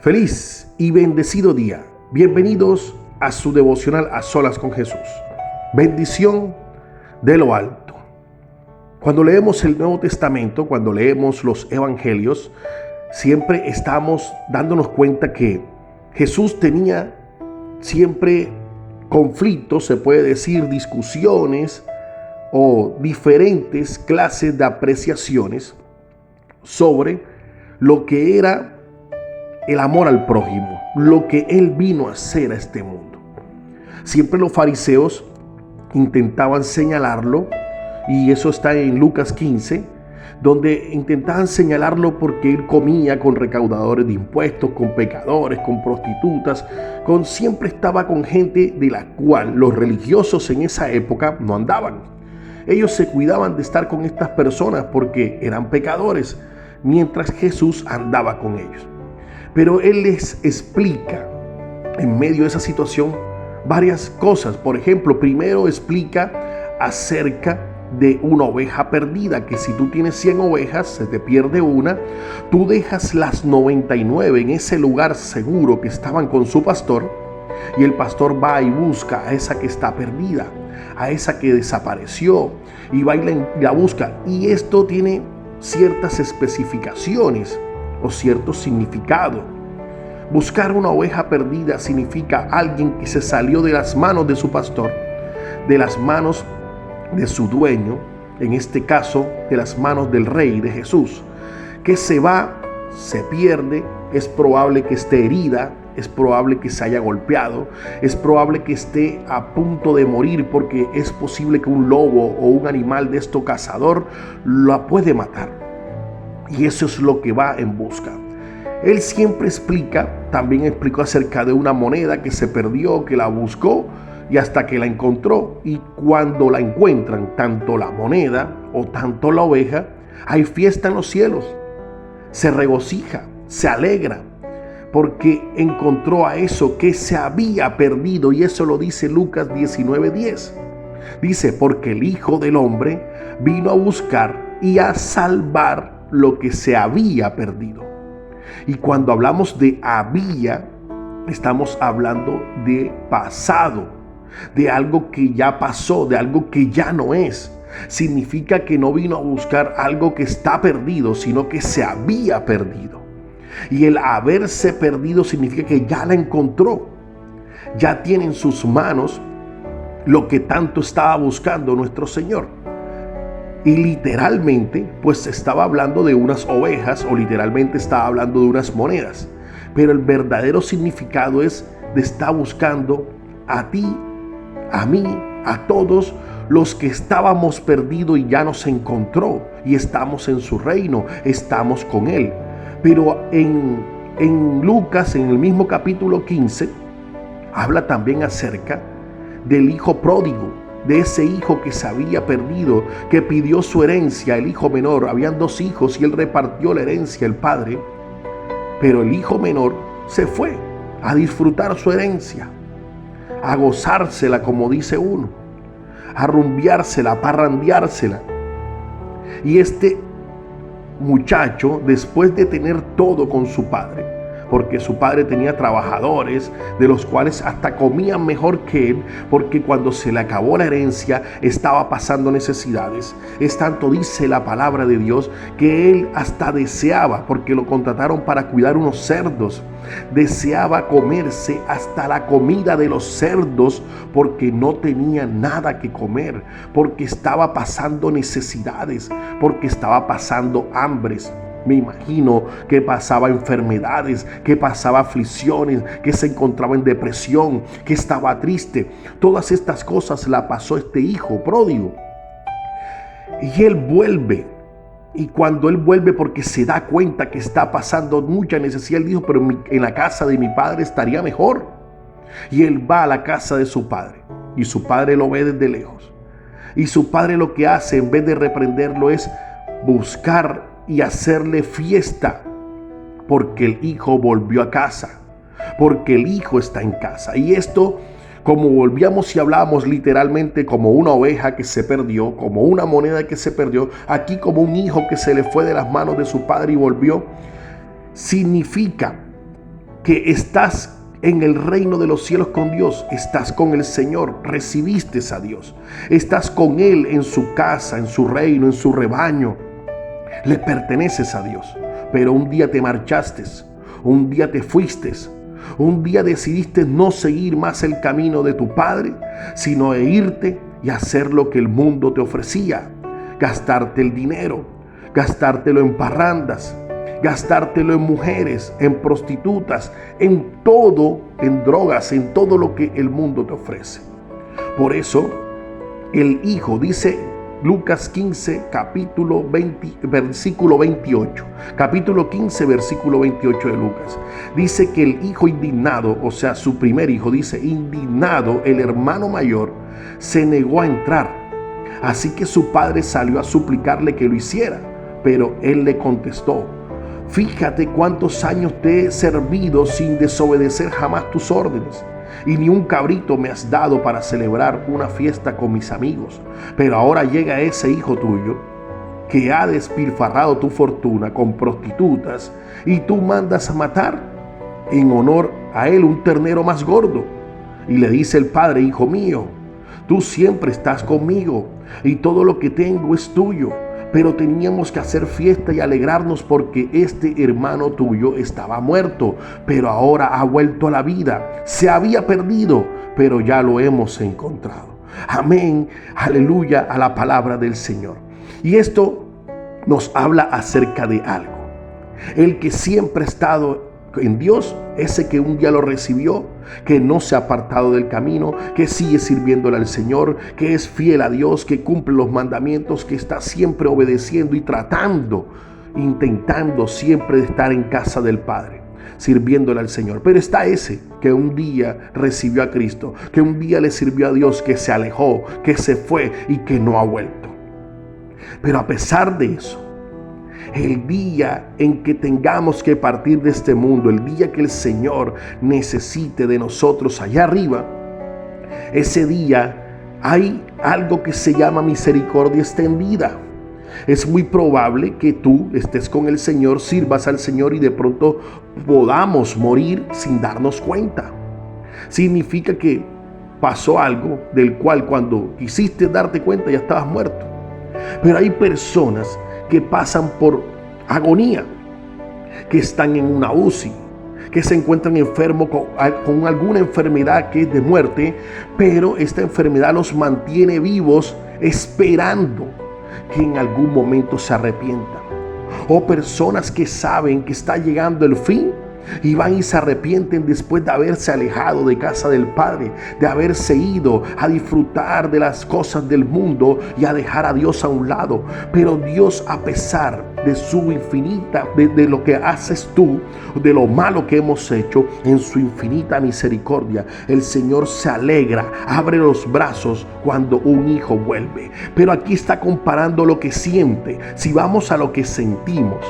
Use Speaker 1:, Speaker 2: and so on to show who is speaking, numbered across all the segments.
Speaker 1: Feliz y bendecido día. Bienvenidos a su devocional A Solas con Jesús. Bendición de lo alto. Cuando leemos el Nuevo Testamento, cuando leemos los Evangelios, siempre estamos dándonos cuenta que Jesús tenía siempre conflictos, se puede decir discusiones o diferentes clases de apreciaciones sobre lo que era el amor al prójimo, lo que Él vino a hacer a este mundo. Siempre los fariseos intentaban señalarlo, y eso está en Lucas 15, donde intentaban señalarlo porque Él comía con recaudadores de impuestos, con pecadores, con prostitutas, siempre estaba con gente de la cual los religiosos en esa época no andaban. Ellos se cuidaban de estar con estas personas porque eran pecadores, mientras Jesús andaba con ellos. Pero Él les explica en medio de esa situación varias cosas. Por ejemplo, primero explica acerca de una oveja perdida, que si tú tienes 100 ovejas, se te pierde una, tú dejas las 99 en ese lugar seguro que estaban con su pastor, y el pastor va y busca a esa que está perdida, a esa que desapareció, y va y la busca. Y esto tiene ciertas especificaciones o cierto significado. Buscar una oveja perdida significa alguien que se salió de las manos de su pastor, de las manos de su dueño, en este caso de las manos del Rey, de Jesús, que se va, se pierde, es probable que esté herida, es probable que se haya golpeado, es probable que esté a punto de morir, porque es posible que un lobo o un animal de esto cazador la puede matar. Y eso es lo que va en busca. Él siempre explica, también explicó acerca de una moneda que se perdió, que la buscó y hasta que la encontró. Y cuando la encuentran, tanto la moneda o tanto la oveja, hay fiesta en los cielos. Se regocija, se alegra, porque encontró a eso que se había perdido. Y eso lo dice Lucas 19:10. Dice, porque el Hijo del Hombre vino a buscar y a salvar lo que se había perdido. Y cuando hablamos de había, estamos hablando de pasado, de algo que ya pasó, de algo que ya no es. Significa que no vino a buscar algo que está perdido, sino que se había perdido. Y el haberse perdido significa que ya la encontró. Ya tiene en sus manos lo que tanto estaba buscando nuestro Señor. Y literalmente, pues estaba hablando de unas ovejas, o literalmente estaba hablando de unas monedas. Pero el verdadero significado es de estar buscando a ti, a mí, a todos los que estábamos perdidos y ya nos encontró. Y estamos en su reino, estamos con Él. Pero en Lucas, en el mismo capítulo 15, habla también acerca del hijo pródigo, de ese hijo que se había perdido, que pidió su herencia, el hijo menor. Habían 2 hijos y él repartió la herencia, el padre. Pero el hijo menor se fue a disfrutar su herencia, a gozársela, como dice uno, a rumbeársela, a parrandeársela. Y este muchacho, después de tener todo con su padre, porque su padre tenía trabajadores de los cuales hasta comían mejor que él, porque cuando se le acabó la herencia estaba pasando necesidades. Es tanto, dice la palabra de Dios, que él hasta deseaba, porque lo contrataron para cuidar unos cerdos, deseaba comerse hasta la comida de los cerdos, porque no tenía nada que comer, porque estaba pasando necesidades, porque estaba pasando hambres. Me imagino que pasaba enfermedades, que pasaba aflicciones, que se encontraba en depresión, que estaba triste. Todas estas cosas la pasó este hijo pródigo. Y él vuelve. Y cuando él vuelve, porque se da cuenta que está pasando mucha necesidad, él dijo, pero en la casa de mi padre estaría mejor. Y él va a la casa de su padre. Y su padre lo ve desde lejos. Y su padre lo que hace, en vez de reprenderlo, es buscar y hacerle fiesta, porque el hijo volvió a casa, porque el hijo está en casa. Y esto, como volvíamos y hablábamos literalmente, como una oveja que se perdió, como una moneda que se perdió, aquí como un hijo que se le fue de las manos de su padre y volvió, significa que estás en el reino de los cielos con Dios, estás con el Señor, recibiste a Dios, estás con Él en su casa, en su reino, en su rebaño, le perteneces a Dios. Pero un día te marchaste, un día te fuiste, un día decidiste no seguir más el camino de tu Padre, sino irte y hacer lo que el mundo te ofrecía, gastarte el dinero, gastártelo en parrandas, gastártelo en mujeres, en prostitutas, en todo, en drogas, en todo lo que el mundo te ofrece. Por eso el Hijo, dice Lucas 15, capítulo 20, versículo 28. Capítulo 15, versículo 28 de Lucas. Dice que el hijo indignado, o sea, su primer hijo, dice, indignado, el hermano mayor, se negó a entrar. Así que su padre salió a suplicarle que lo hiciera, pero él le contestó: fíjate cuántos años te he servido sin desobedecer jamás tus órdenes, y ni un cabrito me has dado para celebrar una fiesta con mis amigos. Pero ahora llega ese hijo tuyo que ha despilfarrado tu fortuna con prostitutas, y tú mandas a matar en honor a él un ternero más gordo. Y le dice el padre: hijo mío, tú siempre estás conmigo y todo lo que tengo es tuyo. Pero teníamos que hacer fiesta y alegrarnos porque este hermano tuyo estaba muerto, pero ahora ha vuelto a la vida. Se había perdido, pero ya lo hemos encontrado. Amén, aleluya a la palabra del Señor. Y esto nos habla acerca de algo. El que siempre ha estado en Dios, ese que un día lo recibió, que no se ha apartado del camino, que sigue sirviéndole al Señor, que es fiel a Dios, que cumple los mandamientos, que está siempre obedeciendo y intentando siempre de estar en casa del Padre, sirviéndole al Señor. Pero está ese que un día recibió a Cristo, que un día le sirvió a Dios, que se alejó, que se fue y que no ha vuelto. Pero a pesar de eso, el día en que tengamos que partir de este mundo, el día que el Señor necesite de nosotros allá arriba, ese día hay algo que se llama misericordia extendida. Es muy probable que tú estés con el Señor, sirvas al Señor y de pronto podamos morir sin darnos cuenta. Significa que pasó algo del cual cuando quisiste darte cuenta ya estabas muerto. Pero hay personas que pasan por agonía, que están en una UCI, que se encuentran enfermos con alguna enfermedad que es de muerte, pero esta enfermedad los mantiene vivos esperando que en algún momento se arrepientan. O personas que saben que está llegando el fin y van y se arrepienten después de haberse alejado de casa del Padre, de haberse ido a disfrutar de las cosas del mundo y a dejar a Dios a un lado. Pero Dios, a pesar de su infinita, de lo que haces tú, de lo malo que hemos hecho, en su infinita misericordia, el Señor se alegra, abre los brazos cuando un hijo vuelve. Pero aquí está comparando lo que siente. Si vamos a lo que sentimos,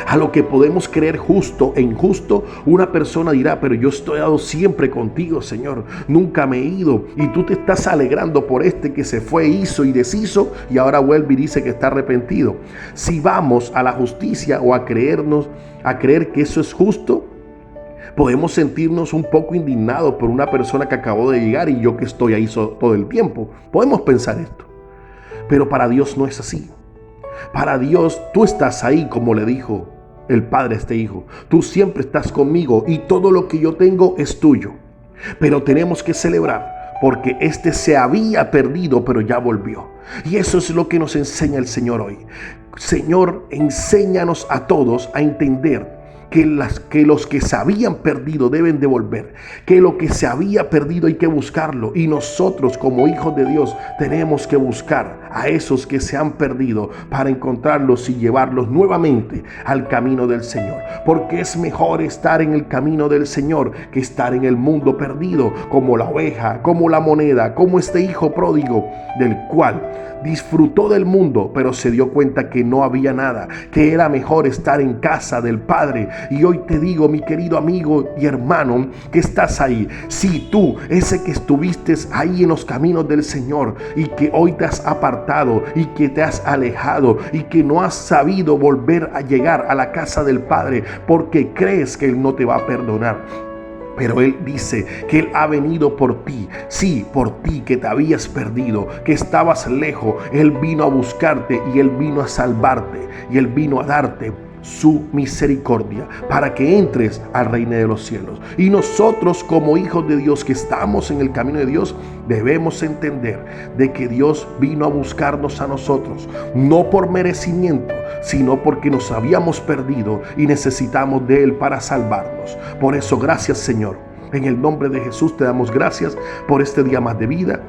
Speaker 1: a lo que podemos creer justo e injusto, una persona dirá: pero yo estoy siempre contigo, Señor, nunca me he ido, y tú te estás alegrando por este que se fue, hizo y deshizo, y ahora vuelve y dice que está arrepentido. Si vamos a la justicia o a creer que eso es justo, podemos sentirnos un poco indignados por una persona que acabó de llegar y yo que estoy ahí todo el tiempo. Podemos pensar esto, pero para Dios no es así. Para Dios, tú estás ahí, como le dijo el Padre a este hijo. Tú siempre estás conmigo y todo lo que yo tengo es tuyo. Pero tenemos que celebrar porque este se había perdido, pero ya volvió. Y eso es lo que nos enseña el Señor hoy. Señor, enséñanos a todos a entender que los que se habían perdido deben de volver, que lo que se había perdido hay que buscarlo, y nosotros como hijos de Dios tenemos que buscar a esos que se han perdido para encontrarlos y llevarlos nuevamente al camino del Señor, porque es mejor estar en el camino del Señor que estar en el mundo perdido, como la oveja, como la moneda, como este hijo pródigo, del cual disfrutó del mundo, pero se dio cuenta que no había nada, que era mejor estar en casa del Padre. Y hoy te digo, mi querido amigo y hermano, que estás ahí, si tú, ese que estuviste ahí en los caminos del Señor y que hoy te has apartado y que te has alejado y que no has sabido volver a llegar a la casa del Padre porque crees que Él no te va a perdonar. Pero Él dice que Él ha venido por ti, sí, por ti que te habías perdido, que estabas lejos. Él vino a buscarte y Él vino a salvarte y Él vino a darte su misericordia para que entres al reino de los cielos. Y nosotros como hijos de Dios que estamos en el camino de Dios, debemos entender de que Dios vino a buscarnos a nosotros, no por merecimiento, sino porque nos habíamos perdido y necesitamos de Él para salvarnos. Por eso, gracias Señor. En el nombre de Jesús te damos gracias por este día más de vida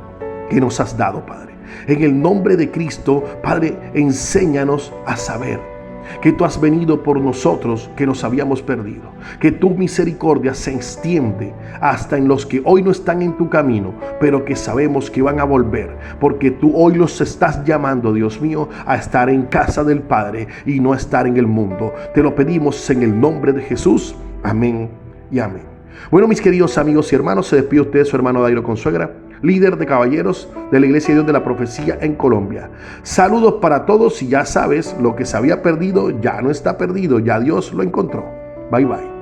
Speaker 1: que nos has dado, Padre. En el nombre de Cristo, Padre, enséñanos a saber que tú has venido por nosotros que nos habíamos perdido, que tu misericordia se extiende hasta en los que hoy no están en tu camino, pero que sabemos que van a volver, porque tú hoy los estás llamando, Dios mío, a estar en casa del Padre y no a estar en el mundo. Te lo pedimos en el nombre de Jesús. Amén y amén. Bueno, mis queridos amigos y hermanos, se despide usted su hermano Dairo Consuegra, líder de caballeros de la Iglesia de Dios de la Profecía en Colombia. Saludos para todos y ya sabes, lo que se había perdido ya no está perdido, ya Dios lo encontró. Bye bye.